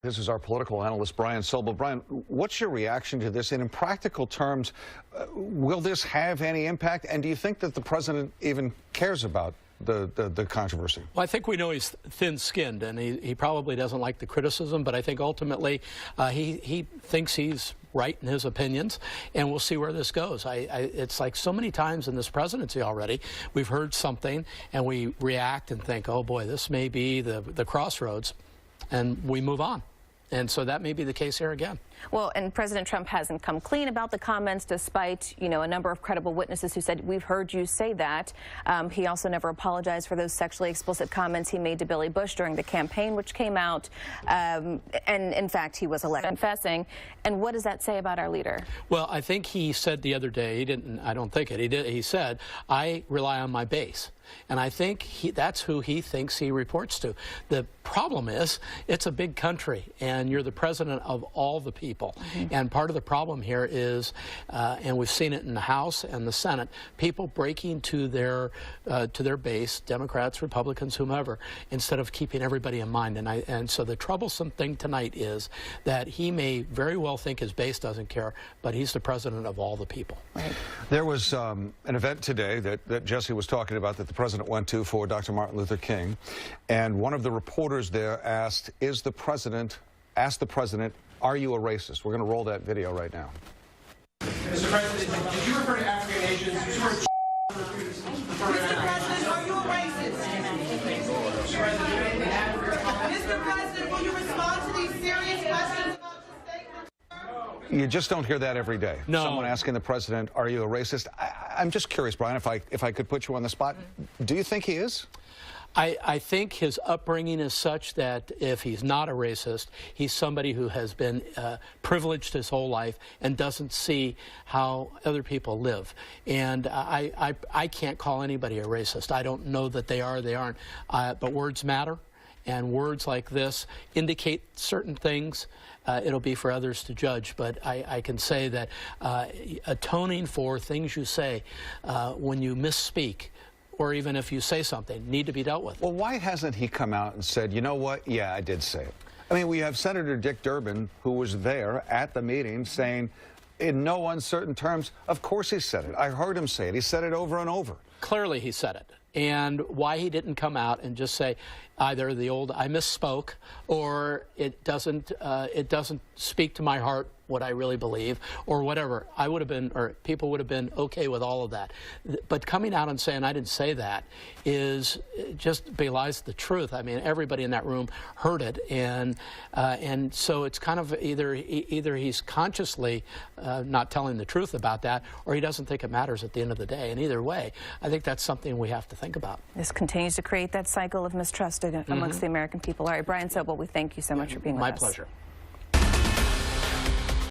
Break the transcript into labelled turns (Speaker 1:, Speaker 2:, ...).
Speaker 1: This is our political analyst, Brian Sobel. Brian, what's your reaction to this? And in practical terms, will this have any impact? And do you think that the president even cares about the controversy?
Speaker 2: Well, I think we know he's thin-skinned, and he probably doesn't like the criticism, but I think ultimately he thinks he's right in his opinions, and we'll see where this goes. It's like so many times in this presidency already, we've heard something, and we react and think, oh boy, this may be the crossroads, and we move on. And so that may be the case here again.
Speaker 3: Well, and President Trump hasn't come clean about the comments, despite, a number of credible witnesses who said, we've heard you say that. He also never apologized for those sexually explicit comments he made to Billy Bush during the campaign, which came out. And in fact, he was elected confessing. And what does that say about our leader?
Speaker 2: Well, I think he said the other day, I don't think it, he said, I rely on my base. And I think that's who he thinks he reports to. The problem is, it's a big country, and you're the president of all the people. Mm-hmm. And part of the problem here is, and we've seen it in the House and the Senate, people breaking to their base, Democrats, Republicans, whomever, instead of keeping everybody in mind. And so the troublesome thing tonight is that he may very well think his base doesn't care, but he's the president of all the people.
Speaker 3: Right.
Speaker 1: There was an event today that Jesse was talking about that the president went to for Dr. Martin Luther King, and one of the reporters there asked the president, are you a racist? We're going to roll that video right now.
Speaker 4: Mr. President, did you refer to African Asians? Mr.
Speaker 5: President, are you a racist? Mr. President, will you respond to these serious questions about your statement?
Speaker 1: You just don't hear that every day.
Speaker 2: No.
Speaker 1: Someone asking the president, are you a racist? I'm just curious, Brian, if I could put you on the spot, do you think he is?
Speaker 2: I think his upbringing is such that if he's not a racist, he's somebody who has been privileged his whole life and doesn't see how other people live. And I can't call anybody a racist. I don't know that they are, they aren't. But words matter, and words like this indicate certain things. It'll be for others to judge, but I can say that atoning for things you say when you misspeak, or even if you say something, need to be dealt with.
Speaker 1: Well, why hasn't he come out and said, you know what, yeah, I did say it? I mean, we have Senator Dick Durbin, who was there at the meeting, saying in no uncertain terms, of course he said it. I heard him say it. He said it over and over.
Speaker 2: Clearly he said it. And why he didn't come out and just say either the old I misspoke, or it doesn't speak to my heart what I really believe, or whatever, I would have been, or people would have been okay with all of that. But coming out and saying I didn't say that is just belies the truth. I mean, everybody in that room heard it, and so it's kind of either he's consciously not telling the truth about that, or he doesn't think it matters at the end of the day. And either way, I think that's something we have to think about.
Speaker 3: This continues to create that cycle of mistrust amongst the American people. All right, Brian Sobel, we thank you so much for being with us.
Speaker 2: My pleasure.